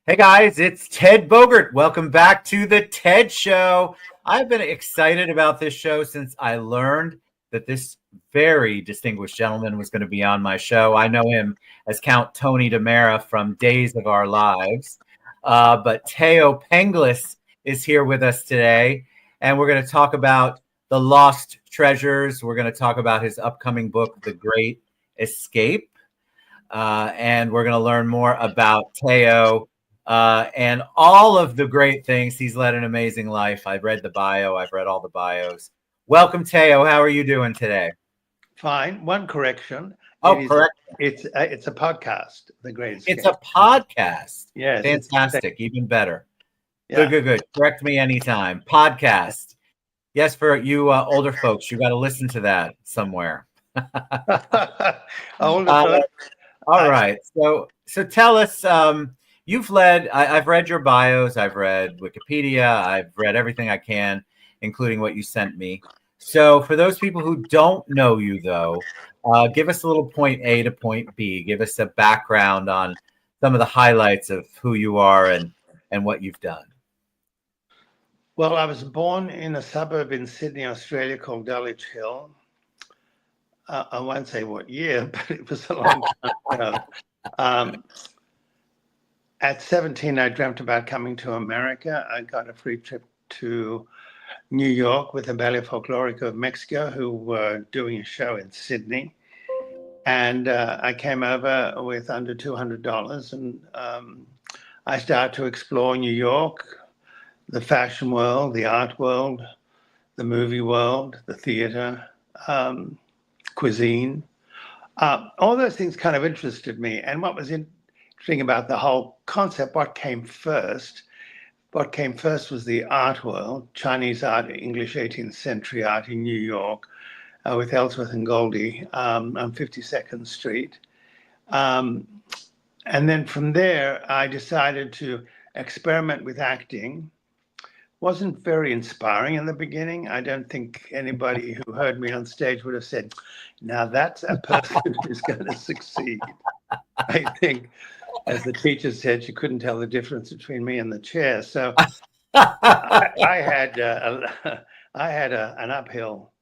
Hey guys, it's Ted Bogert. Welcome back to the TED Show. I've been excited about this show since I learned that this very distinguished gentleman was going to be on my show. I know him as Count Tony DiMera from Days of Our Lives. But Thaao Penghlis is here with us today, and we're going to talk about the lost treasures. We're going to talk about his upcoming book, The Great Escape. And we're going to learn more about Thaao and all of the great things. He's led an amazing life. I've read the bio. I've read all the bios. Welcome, Thaao. How are you doing today? Fine. One correction. Correct. It's a podcast. The Great Escape. It's a podcast. Yes. Fantastic. Even better. Yeah. Good. Correct me anytime. Podcast. Yes, for you older folks, you got to listen to that somewhere. Older folks. All right. So tell us. You've led. I've read your bios. I've read Wikipedia. I've read everything I can, including what you sent me. So for those people who don't know you, though, give us a little point A to point B. Give us a background on some of the highlights of who you are and what you've done. Well, I was born in a suburb in Sydney, Australia called Dulwich Hill. I won't say what year, but it was a long time ago. At 17, I dreamt about coming to America. I got a free trip to New York with the Ballet Folklorico of Mexico, who were doing a show in Sydney. And I came over with under $200, and I started to explore New York, the fashion world, the art world, the movie world, the theater, cuisine. All those things kind of interested me. And what was interesting about the whole concept, what came first was the art world, Chinese art, English 18th century art in New York, with Ellsworth and Goldie on 52nd Street. And then from there, I decided to experiment with acting. Wasn't very inspiring in the beginning. I don't think anybody who heard me on stage would have said, now that's a person who's going to succeed. I think, as the teacher said, she couldn't tell the difference between me and the chair. So I had an uphill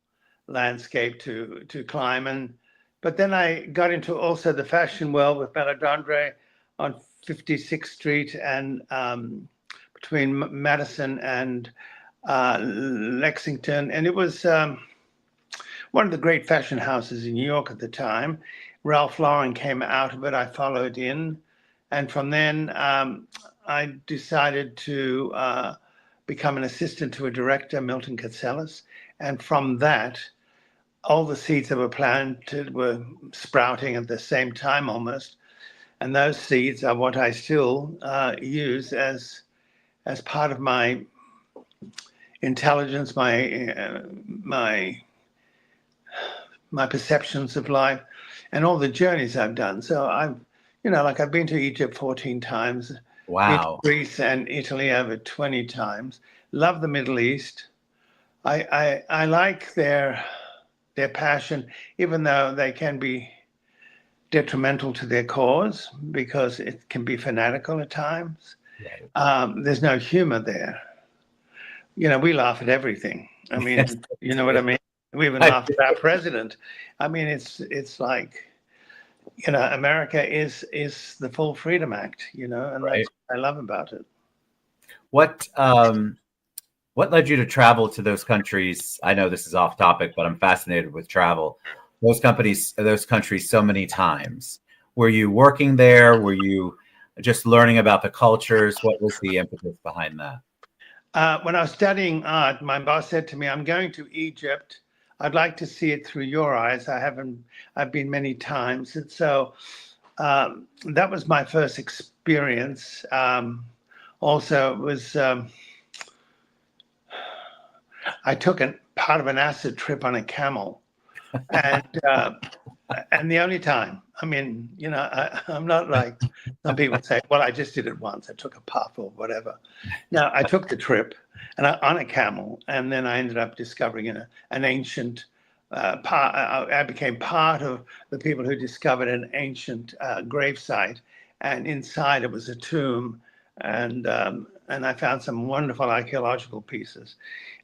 landscape to climb. But then I got into also the fashion world with Belladondre on 56th Street and between Madison and Lexington. And it was one of the great fashion houses in New York at the time. Ralph Lauren came out of it. I followed in. And from then, I decided to become an assistant to a director, Milton Katselas. And from that, all the seeds that were planted were sprouting at the same time almost. And those seeds are what I still use as part of my intelligence, my perceptions of life, and all the journeys I've done. So I've been to Egypt 14 times. Wow. Greece and Italy over 20 times. Love the Middle East. I like their passion, even though they can be detrimental to their cause because it can be fanatical at times. Right. There's no humor there. We laugh at everything. I mean, yes. You know what I mean? We even laughed at our president. I mean, it's like, America is the full freedom act, and right. That's what I love about it. What led you to travel to those countries? I know this is off topic, but I'm fascinated with travel. Those countries so many times. Were you working there? Were you just learning about the cultures? What was the impetus behind that? When I was studying art, my boss said to me, I'm going to Egypt. I'd like to see it through your eyes. I've been many times. And so that was my first experience. Also, it was, I took part of an acid trip on a camel. And the only time, I mean, I'm not like some people say, well, I just did it once. I took a puff or whatever. No, I took the trip on a camel, and then I ended up discovering an ancient I became part of the people who discovered an ancient gravesite, and inside it was a tomb and I found some wonderful archaeological pieces.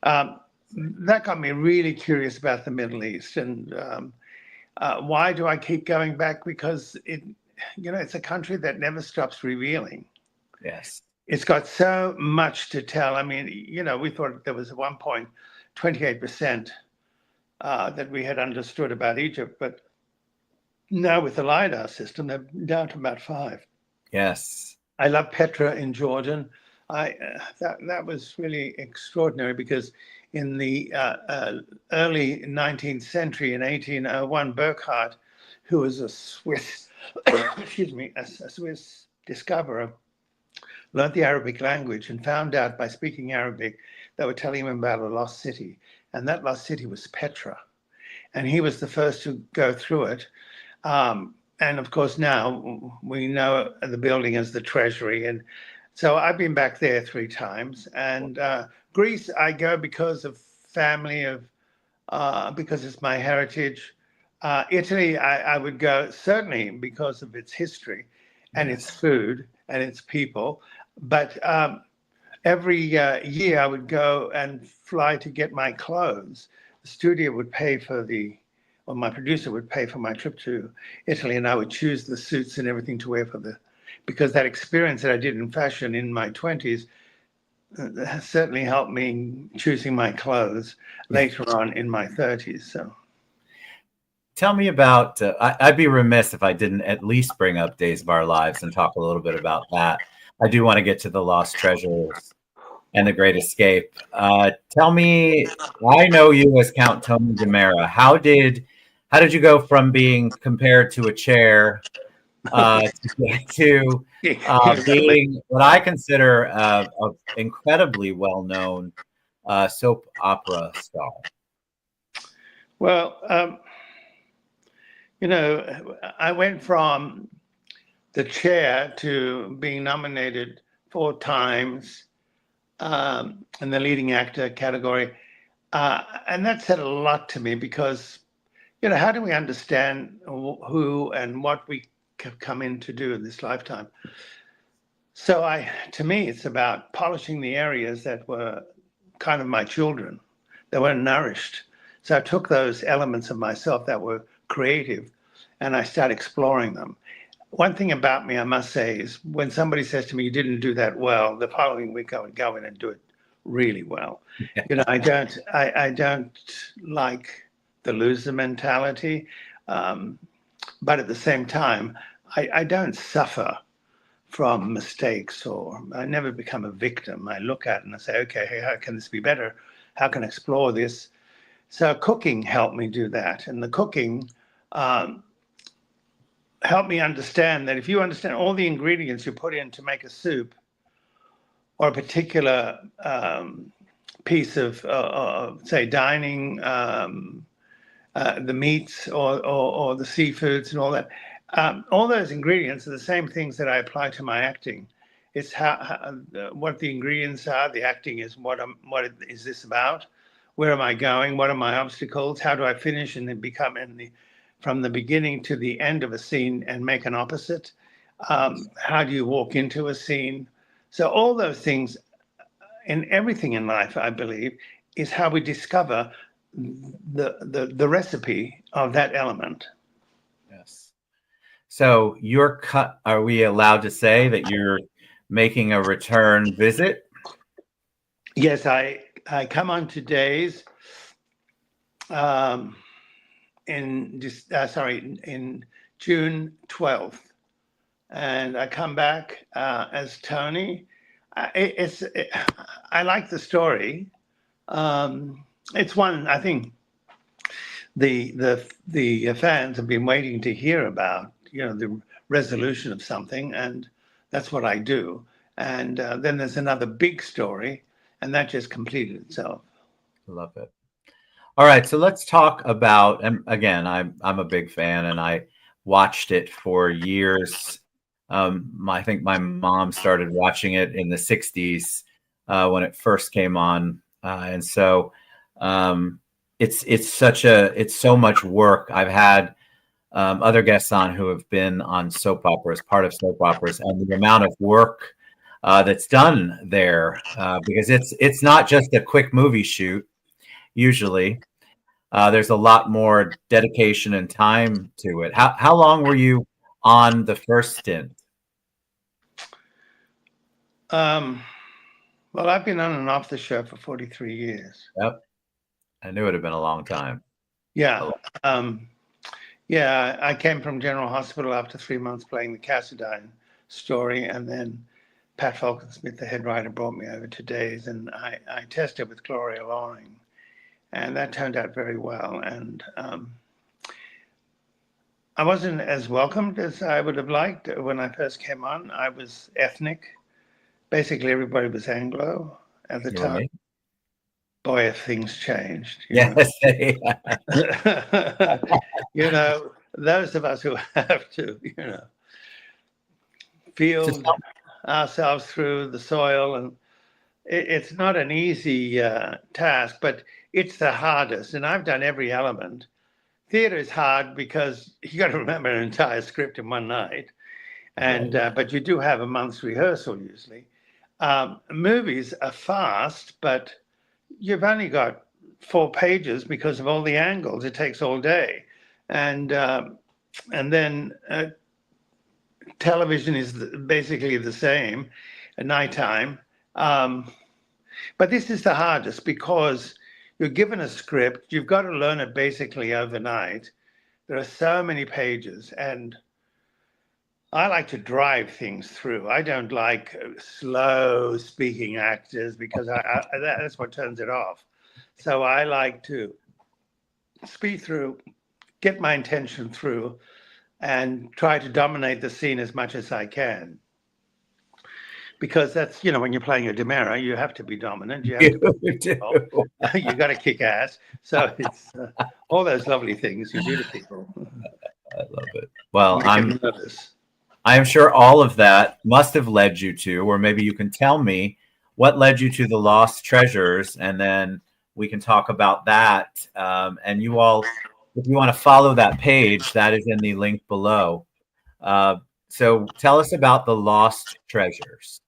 That got me really curious about the Middle East, and why do I keep going back? Because it's a country that never stops revealing. Yes. It's got so much to tell. I mean, we thought there was at one point 28% that we had understood about Egypt, but now with the LiDAR system, they're down to about 5. Yes. I love Petra in Jordan. That was really extraordinary, because in the early 19th century, in 1801, Burckhardt, who was a Swiss, excuse me, a Swiss discoverer, learned the Arabic language and found out by speaking Arabic they were telling him about a lost city, and that lost city was Petra, and he was the first to go through it. And of course, now we know the building as the Treasury. And so I've been back there 3 times. And Greece, I go because of family, because it's my heritage. Italy, I would go certainly because of its history and its food and its people. But every year I would go and fly to get my clothes. The studio would pay for my producer would pay for my trip to Italy, and I would choose the suits and everything to wear because that experience that I did in fashion in my 20s has certainly helped me choosing my clothes later on in my 30s. So tell me about, I'd be remiss if I didn't at least bring up Days of Our Lives and talk a little bit about that. I do want to get to the Lost Treasures and The Great Escape. Tell me, I know you as Count Tony DiMera. How did you go from being compared to a chair to being what I consider an incredibly well-known soap opera star? Well, I went from the chair to being nominated 4 times in the leading actor category. And that said a lot to me, because, how do we understand who and what we have come in to do in this lifetime? So to me, it's about polishing the areas that were kind of my children, that weren't nourished. So I took those elements of myself that were creative and I started exploring them. One thing about me, I must say, is when somebody says to me, you didn't do that well, the following week I would go in and do it really well. I don't like the loser mentality. But at the same time, I don't suffer from mistakes, or I never become a victim. I look at it and I say, okay, hey, how can this be better? How can I explore this? So cooking helped me do that. And the cooking helped me understand that if you understand all the ingredients you put in to make a soup, or a particular piece of, say, dining, the meats or the seafoods and all that, all those ingredients are the same things that I apply to my acting. It's what the ingredients are. The acting is what is this about? Where am I going? What are my obstacles? How do I finish and then become from the beginning to the end of a scene and make an opposite? How do you walk into a scene? So all those things in everything in life, I believe, is how we discover the recipe of that element. Yes. So are we allowed to say that you're making a return visit? Yes, I come on to Days in June 12th, and I come back as Tony. I like the story. It's one I think the fans have been waiting to hear about, the resolution of something, and that's what I do. And then there's another big story, and that just completed itself. I love it. All right, so let's talk about, and again, I'm a big fan, and I watched it for years. I think my mom started watching it in the 60s when it first came on. And so it's so much work. I've had other guests on who have been on soap operas, part of soap operas, and the amount of work that's done there, because it's not just a quick movie shoot. Usually, there's a lot more dedication and time to it. How long were you on the first stint? Well, I've been on and off the show for 43 years. Yep, I knew it had been a long time. Yeah. Yeah, I came from General Hospital after 3 months playing the Cassadine story, and then Pat Falcon-Smith, the head writer, brought me over to Days, and I tested with Gloria Loring, and that turned out very well. And I wasn't as welcomed as I would have liked when I first came on. I was ethnic. Basically, everybody was Anglo at the time. Right. Boy, if things changed. Yes. You know, those of us who have to, feel ourselves through the soil, and it's not an easy task, but it's the hardest. And I've done every element. Theater is hard because you got to remember an entire script in one night, and but you do have a month's rehearsal usually. Movies are fast, but you've only got 4 pages because of all the angles. It takes all day, and then television is basically the same at nighttime. But this is the hardest because you're given a script. You've got to learn it basically overnight. There are so many pages, and I like to drive things through. I don't like slow speaking actors because that's what turns it off. So I like to speed through, get my intention through, and try to dominate the scene as much as I can. Because that's, when you're playing a DiMera, you have to be dominant. You have to be you got to kick ass. So it's all those lovely things you do to people. I love it. Well, I'm nervous. I'm sure all of that must have led you to, or maybe you can tell me what led you to the Lost Treasures, and then we can talk about that. And you all, if you want to follow that page, that is in the link below. So tell us about the Lost Treasures.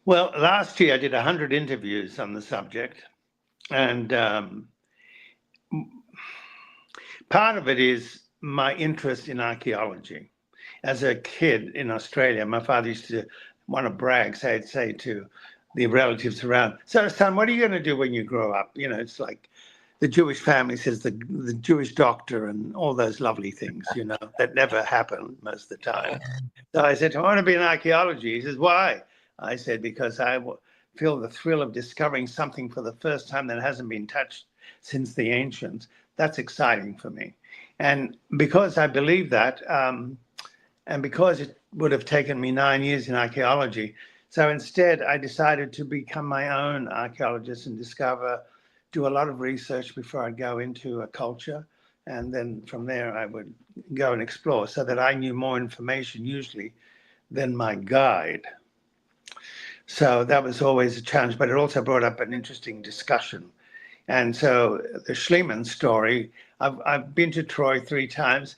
Well, last year I did 100 interviews on the subject, and part of it is my interest in archaeology. As a kid in Australia, my father used to want to brag, say to the relatives around, "So, son, what are you going to do when you grow up?" It's like the Jewish family says the Jewish doctor and all those lovely things, that never happen most of the time. So I said, "I want to be in archaeology." He says, "Why?" I said, "Because I feel the thrill of discovering something for the first time that hasn't been touched since the ancients. That's exciting for me." And because I believe that, and because it would have taken me 9 years in archaeology, so instead I decided to become my own archaeologist and do a lot of research before I'd go into a culture. And then from there I would go and explore, so that I knew more information usually than my guide. So that was always a challenge, but it also brought up an interesting discussion. And so the Schliemann story, I've been to Troy 3 times.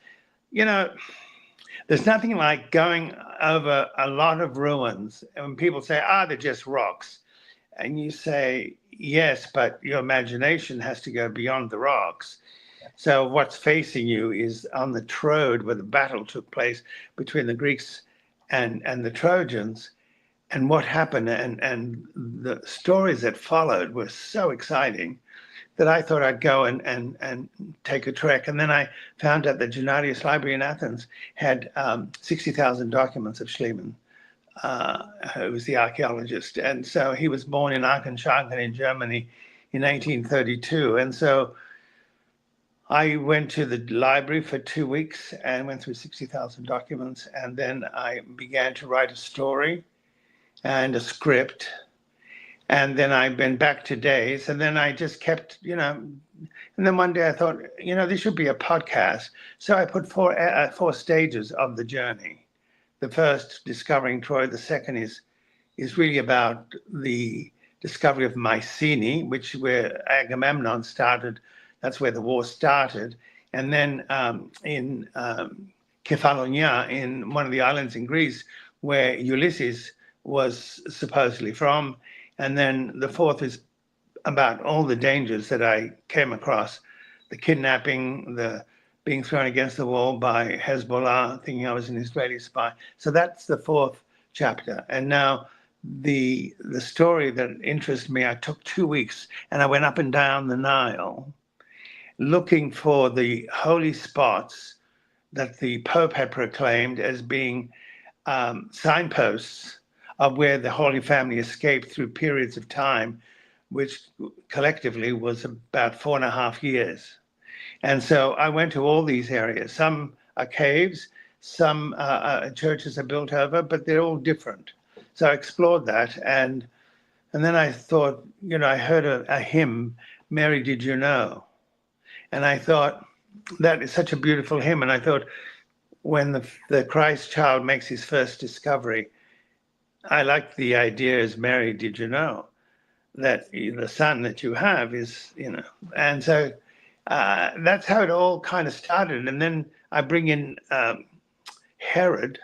There's nothing like going over a lot of ruins. And when people say, they're just rocks. And you say, yes, but your imagination has to go beyond the rocks. So what's facing you is on the Troad, where the battle took place between the Greeks and the Trojans. And what happened, and the stories that followed were so exciting that I thought I'd go and take a trek. And then I found out that Gennadius Library in Athens had 60,000 documents of Schliemann, who was the archaeologist. And so he was born in Aachen-Scharnchen in Germany in 1832. And so I went to the library for 2 weeks and went through 60,000 documents. And then I began to write a story and a script. And then I went back to Days, and then I just kept, and then one day I thought, this should be a podcast. So I put 4 stages of the journey. The first, discovering Troy. The second is really about the discovery of Mycenae, where Agamemnon started. That's where the war started. And then in Kefalonia, in one of the islands in Greece, where Ulysses was supposedly from. And then the fourth is about all the dangers that I came across, the kidnapping, the being thrown against the wall by Hezbollah, thinking I was an Israeli spy. So that's the fourth chapter. And now the story that interests me, I took 2 weeks and I went up and down the Nile looking for the holy spots that the Pope had proclaimed as being signposts of where the Holy Family escaped through periods of time, which collectively was about 4.5 years. And so I went to all these areas. Some are caves, some churches are built over, but they're all different. So I explored that. And then I thought, I heard a hymn, Mary, Did You Know? And I thought, that is such a beautiful hymn. And I thought, when the Christ child makes his first discovery, I like the idea as Mary, did you know that the son that you have is, and so that's how it all kind of started. And then I bring in Herod,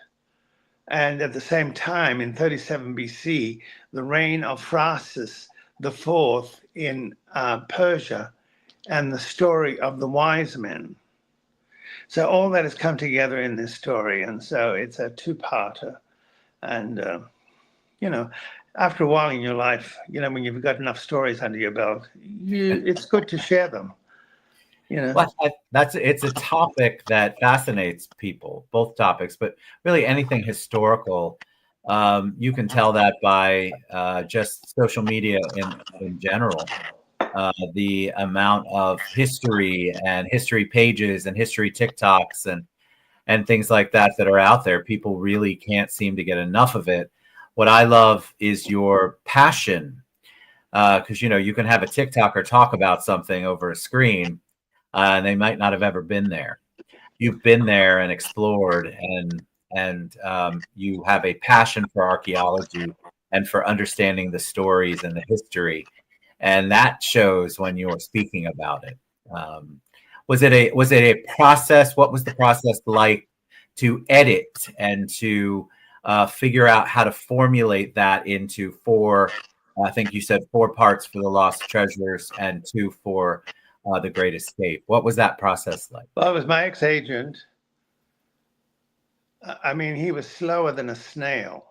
and at the same time, in 37 BC, the reign of Phraases IV in Persia, and the story of the wise men. So all that has come together in this story, and so it's a two-parter. And after a while in your life, when you've got enough stories under your belt, it's good to share them. Well, it's a topic that fascinates people, both topics, but really anything historical. You can tell that by just social media in general. The amount of history and history pages and history TikToks and things like that are out there. People really can't seem to get enough of it. What I love is your passion, because you can have a TikToker talk about something over a screen, and they might not have ever been there. You've been there and explored, and you have a passion for archaeology and for understanding the stories and the history. And that shows when you're speaking about it. Was it a process? What was the process like to edit and to figure out how to formulate that into 4? I think you said 4 parts for the Lost Treasures and 2 for the Great Escape. What was that process like? Well, it was my ex-agent. I mean, he was slower than a snail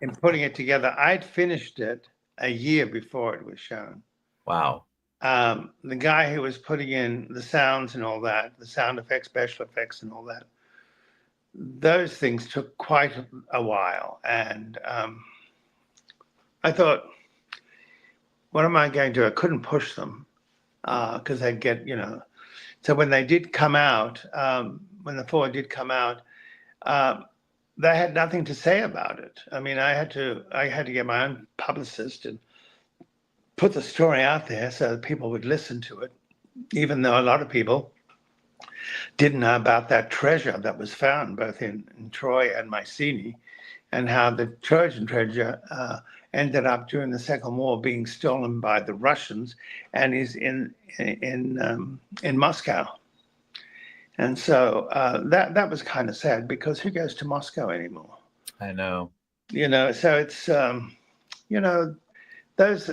in putting it together. I'd finished it a year before it was shown. Wow. The guy who was putting in the sounds and all that, the sound effects, special effects and all that, those things took quite a while. And I thought, what am I going to do? I couldn't push them because they'd get, So when they did come out, when the 4 did come out, they had nothing to say about it. I mean, I had to get my own publicist and put the story out there so that people would listen to it, even though a lot of people didn't know about that treasure that was found both in Troy and Mycenae, and how the Trojan treasure ended up during the Second War being stolen by the Russians and is in Moscow. And so that was kind of sad, because who goes to Moscow anymore? I know. So it's, those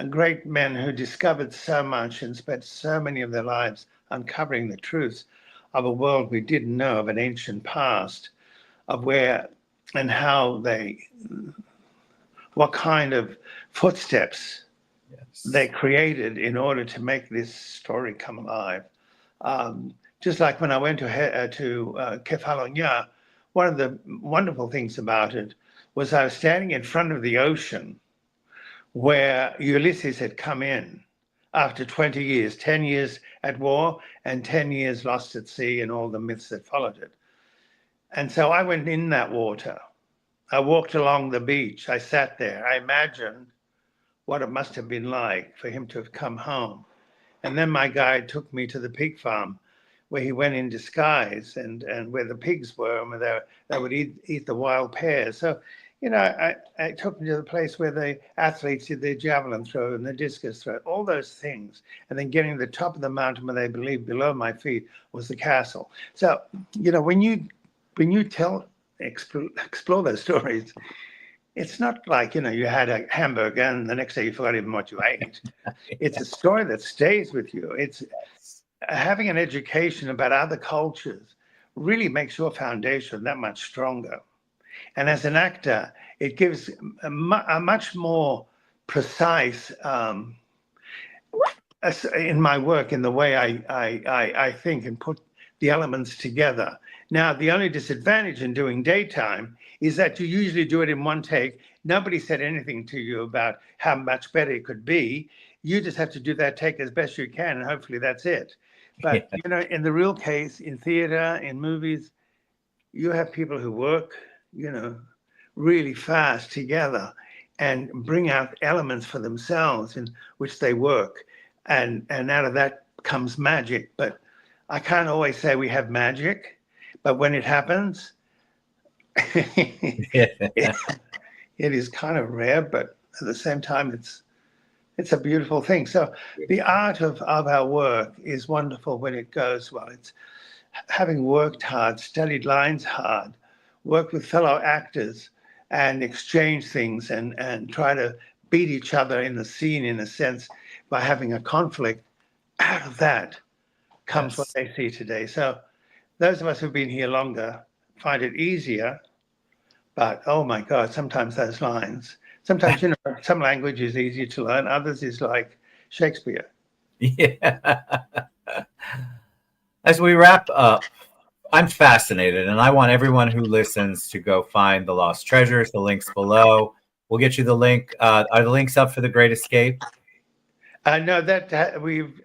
great men who discovered so much and spent so many of their lives uncovering the truths of a world we didn't know, of an ancient past, of where and how what kind of footsteps they created in order to make this story come alive. Just like when I went to Kefalonia, one of the wonderful things about it was I was standing in front of the ocean where Ulysses had come in after 20 years, 10 years at war and 10 years lost at sea, and all the myths that followed it. And so I went in that water. I walked along the beach. I sat there. I imagined what it must have been like for him to have come home. And then my guide took me to the pig farm, where he went in disguise, and where the pigs were, and where they would eat the wild pears. So, I took him to the place where the athletes did their javelin throw and the discus throw, all those things. And then getting to the top of the mountain where they believed below my feet was the castle. So, when you explore those stories, it's not like, you had a hamburger and the next day you forgot even what you ate. It's a story that stays with you. It's having an education about other cultures really makes your foundation that much stronger. And as an actor, it gives a much more precise, in my work, in the way I think and put the elements together. Now, the only disadvantage in doing daytime is that you usually do it in one take. Nobody said anything to you about how much better it could be. You just have to do that take as best you can, and hopefully that's it. But, in the real case, in theater, in movies, you have people who work, really fast together and bring out elements for themselves in which they work. And out of that comes magic. But I can't always say we have magic, but when it happens, it is kind of rare, but at the same time, it's a beautiful thing. So the art of our work is wonderful when it goes well. It's having worked hard, studied lines hard, worked with fellow actors and exchange things and try to beat each other in the scene, in a sense, by having a conflict. Out of that comes what they see today. So those of us who've been here longer find it easier, but oh my God, sometimes those lines, sometimes, some language is easier to learn, others is like Shakespeare. Yeah. As we wrap up, I'm fascinated, and I want everyone who listens to go find The Lost Treasures. The link's below. We'll get you the link. Are the links up for The Great Escape? No, that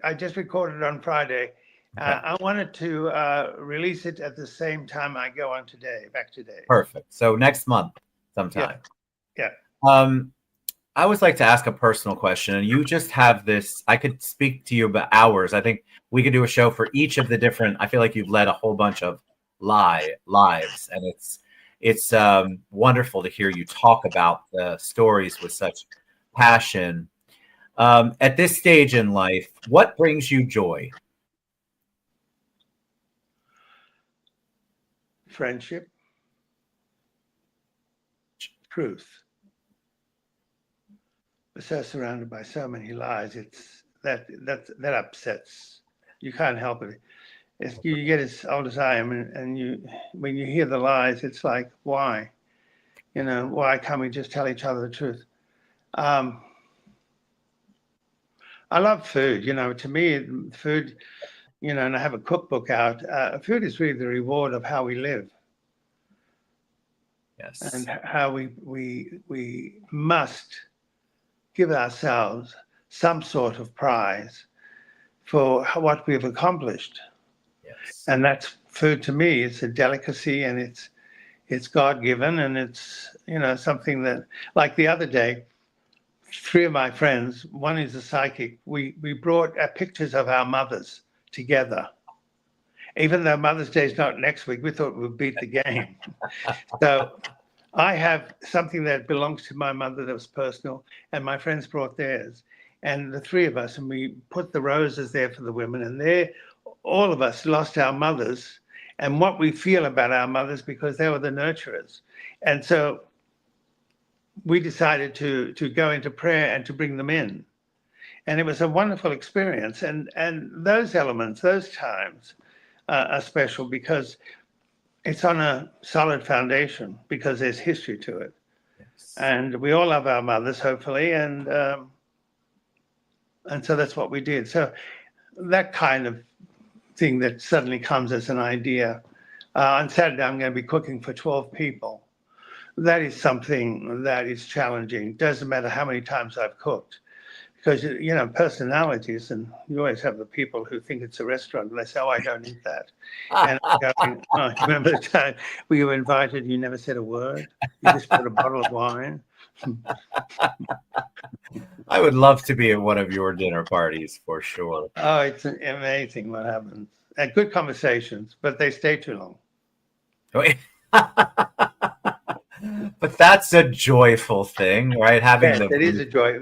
I just recorded it on Friday. Okay. I wanted to release it at the same time I go on today, back today. Perfect. So next month sometime. Yeah. I always like to ask a personal question, and you just have this. I could speak to you about hours. I think we could do a show for each of the different. I feel like you've led a whole bunch of lives, and it's wonderful to hear you talk about the stories with such passion. At this stage in life, what brings you joy? Friendship, truth. We're so surrounded by so many lies. It's that upsets. You can't help it. If you get as old as I am, and when you hear the lies, it's like, why? Why can't we just tell each other the truth? I love food. To me, food. And I have a cookbook out. Food is really the reward of how we live. Yes. And how we must give ourselves some sort of prize for what we've accomplished. Yes. And that's food to me. It's a delicacy, and it's God-given, and it's, something that, like the other day, 3 of my friends, one is a psychic, we brought pictures of our mothers together. Even though Mother's Day is not next week, we thought we'd beat the game. So I have something that belongs to my mother that was personal, and my friends brought theirs. And the 3 of us, and we put the roses there for the women, and all of us lost our mothers and what we feel about our mothers, because they were the nurturers. And so we decided to go into prayer and to bring them in. And it was a wonderful experience. And those elements, those times are special because it's on a solid foundation, because there's history to it. Yes. And we all love our mothers, hopefully. And so that's what we did. So that kind of thing that suddenly comes as an idea. On Saturday, I'm going to be cooking for 12 people. That is something that is challenging. Doesn't matter how many times I've cooked. Because, personalities, and you always have the people who think it's a restaurant, and they say, oh, I don't eat that. And I'm going, oh, remember the time we were invited, you never said a word? You just put a bottle of wine? I would love to be at one of your dinner parties, for sure. Oh, it's amazing what happens. And good conversations, but they stay too long. But that's a joyful thing, right? It is a joy.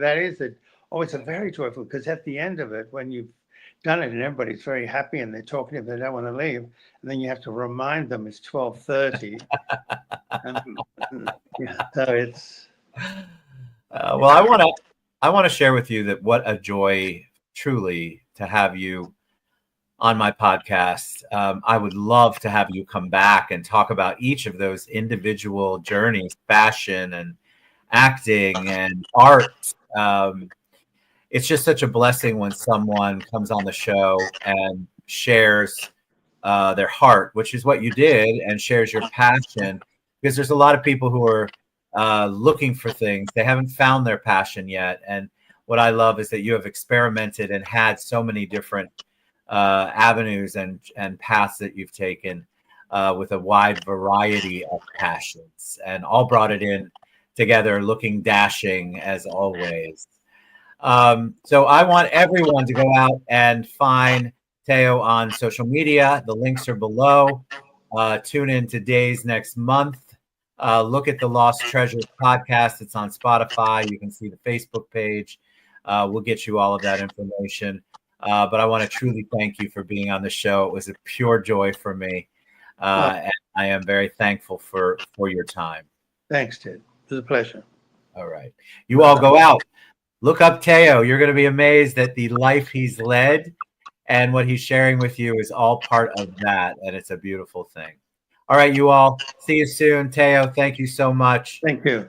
It's a very joyful, because at the end of it, when you've done it and everybody's very happy and they're talking, they don't want to leave, and then you have to remind them it's 12:30. So Well, I want to share with you that what a joy truly to have you on my podcast. I would love to have you come back and talk about each of those individual journeys, fashion and acting and art. It's just such a blessing when someone comes on the show and shares their heart, which is what you did, and shares your passion. Because there's a lot of people who are looking for things. They haven't found their passion yet. And what I love is that you have experimented and had so many different avenues and paths that you've taken with a wide variety of passions, and all brought it in together, looking dashing as always. So I want everyone to go out and find Thaao on social media. The links are below. Tune in to Days next month. Look at the Lost Treasures podcast. It's on Spotify. You can see the Facebook page. We'll get you all of that information. But I want to truly thank you for being on the show. It was a pure joy for me. And I am very thankful for your time. Thanks, Ted. It was a pleasure. All right. You all go out. Look up Thaao. You're going to be amazed at the life he's led, and what he's sharing with you is all part of that. And it's a beautiful thing. All right, you all. See you soon. Thaao, thank you so much. Thank you.